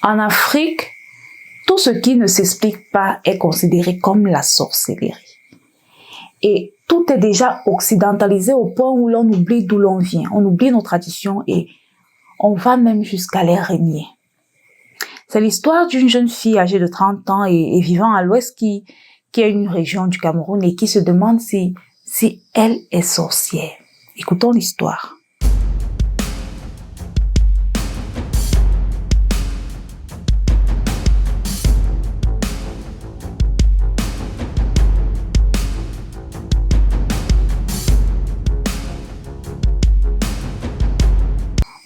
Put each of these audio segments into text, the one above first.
En Afrique, tout ce qui ne s'explique pas est considéré comme la sorcellerie. Et tout est déjà occidentalisé au point où l'on oublie d'où l'on vient. On oublie nos traditions et on va même jusqu'à les renier. C'est l'histoire d'une jeune fille âgée de 30 ans et vivant à l'ouest qui est une région du Cameroun et qui se demande si elle est sorcière. Écoutons l'histoire.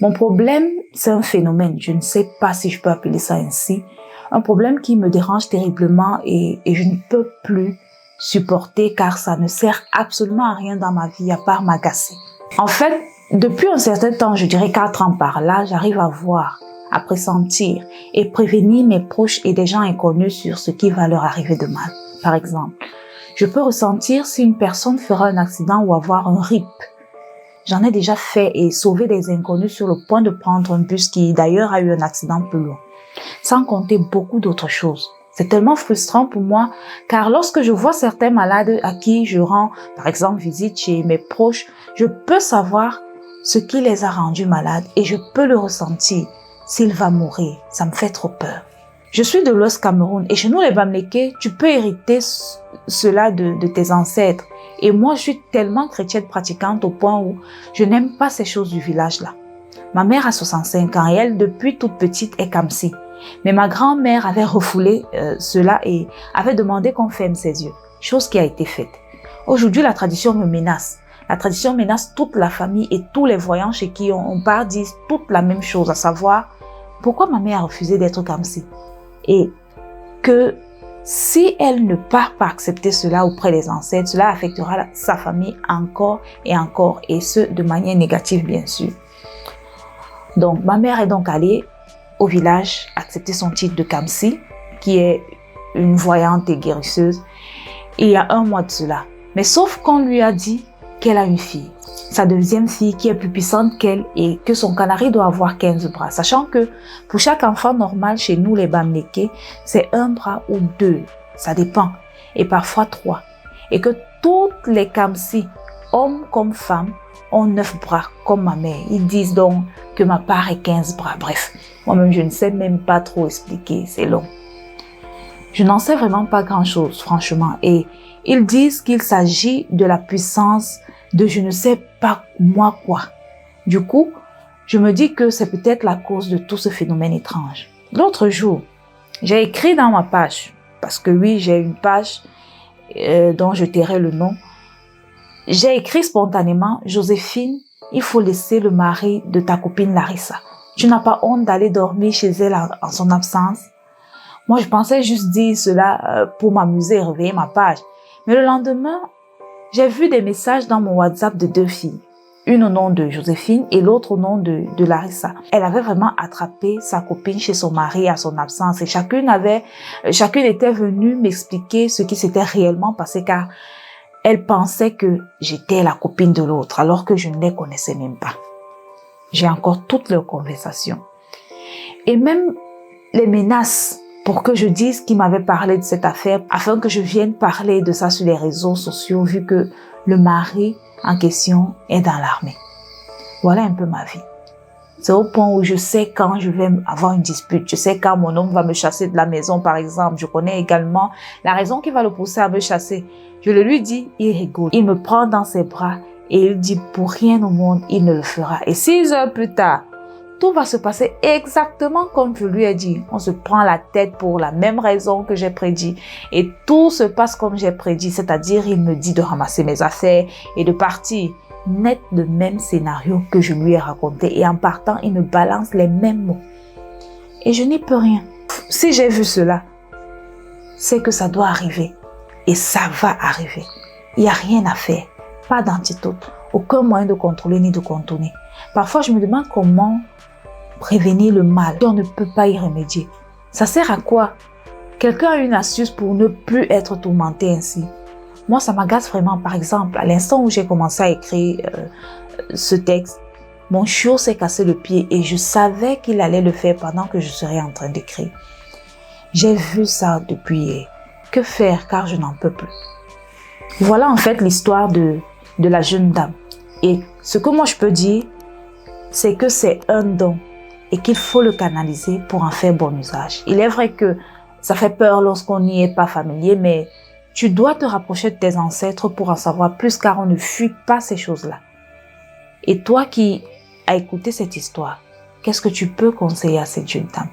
Mon problème, c'est un phénomène, je ne sais pas si je peux appeler ça ainsi, un problème qui me dérange terriblement et je ne peux plus supporter car ça ne sert absolument à rien dans ma vie à part m'agacer. En fait, depuis un certain temps, je dirais 4 ans par là, j'arrive à voir, à pressentir et prévenir mes proches et des gens inconnus sur ce qui va leur arriver de mal. Par exemple, je peux ressentir si une personne fera un accident ou avoir un RIP. J'en ai déjà fait et sauvé des inconnus sur le point de prendre un bus qui d'ailleurs a eu un accident plus loin. Sans compter beaucoup d'autres choses. C'est tellement frustrant pour moi car lorsque je vois certains malades à qui je rends par exemple visite chez mes proches, je peux savoir ce qui les a rendus malades et je peux le ressentir. S'il va mourir, ça me fait trop peur. Je suis de l'Ouest Cameroun et chez nous les Bamlékés, tu peux hériter cela de tes ancêtres. Et moi, je suis tellement chrétienne pratiquante au point où je n'aime pas ces choses du village là. Ma mère a 65 ans et elle, depuis toute petite, est Kamsi. Mais ma grand-mère avait refoulé cela et avait demandé qu'on ferme ses yeux. Chose qui a été faite. Aujourd'hui, la tradition me menace. La tradition menace toute la famille et tous les voyants chez qui on part disent toute la même chose, à savoir pourquoi ma mère a refusé d'être Kamsi. Et que si elle ne part pas accepter cela auprès des ancêtres, cela affectera sa famille encore, et ce, de manière négative, bien sûr. Donc, ma mère est donc allée au village accepter son titre de Kamsi, qui est une voyante et guérisseuse, il y a 1 mois de cela. Mais sauf qu'on lui a dit qu'elle a une fille, sa deuxième fille qui est plus puissante qu'elle et que son canari doit avoir 15 bras. Sachant que pour chaque enfant normal chez nous, les Bamlékés, c'est 1 bras ou 2, ça dépend, et parfois 3. Et que toutes les Kamsi, hommes comme femmes, ont 9 bras comme ma mère. Ils disent donc que ma part est 15 bras. Bref, moi-même je ne sais même pas trop expliquer, c'est long. Je n'en sais vraiment pas grand-chose, franchement. Et ils disent qu'il s'agit de la puissance de je ne sais pas moi quoi. Du coup, je me dis que c'est peut-être la cause de tout ce phénomène étrange. L'autre jour, j'ai écrit dans ma page, parce que oui, j'ai une page dont je tairai le nom. J'ai écrit spontanément, Joséphine, il faut laisser le mari de ta copine Larissa. Tu n'as pas honte d'aller dormir chez elle en son absence? Moi, je pensais juste dire cela pour m'amuser et réveiller ma page. Mais le lendemain, j'ai vu des messages dans mon WhatsApp de 2 filles. Une au nom de Joséphine et l'autre au nom de Larissa. Elle avait vraiment attrapé sa copine chez son mari à son absence et chacune était venue m'expliquer ce qui s'était réellement passé car elle pensait que j'étais la copine de l'autre alors que je ne les connaissais même pas. J'ai encore toutes leurs conversations. Et même les menaces pour que je dise qui m'avait parlé de cette affaire afin que je vienne parler de ça sur les réseaux sociaux vu que le mari en question est dans l'armée. Voilà un peu ma vie. C'est au point où je sais quand je vais avoir une dispute. Je sais quand mon homme va me chasser de la maison, par exemple. Je connais également la raison qui va le pousser à me chasser. Je le lui dis, il rigole. Il me prend dans ses bras et il dit pour rien au monde, il ne le fera. Et 6 heures plus tard, tout va se passer exactement comme je lui ai dit. On se prend la tête pour la même raison que j'ai prédit. Et tout se passe comme j'ai prédit. C'est-à-dire, il me dit de ramasser mes affaires et de partir. Net le même scénario que je lui ai raconté. Et en partant, il me balance les mêmes mots. Et je n'y peux rien. Si j'ai vu cela, c'est que ça doit arriver. Et ça va arriver. Il n'y a rien à faire. Pas d'antidote. Aucun moyen de contrôler ni de contourner. Parfois, je me demande comment prévenir le mal. On ne peut pas y remédier. Ça sert à quoi? Quelqu'un a une astuce pour ne plus être tourmenté ainsi. Moi, ça m'agace vraiment. Par exemple, à l'instant où j'ai commencé à écrire ce texte, Mon chiot s'est cassé le pied et je savais qu'il allait le faire pendant que je serais en train d'écrire. J'ai vu ça depuis hier. Que faire car je n'en peux plus. Voilà en fait l'histoire de la jeune dame. Et ce que moi je peux dire, c'est que c'est un don et qu'il faut le canaliser pour en faire bon usage. Il est vrai que ça fait peur lorsqu'on n'y est pas familier, mais tu dois te rapprocher de tes ancêtres pour en savoir plus car on ne fuit pas ces choses-là. Et toi qui as écouté cette histoire, qu'est-ce que tu peux conseiller à cette jeune dame?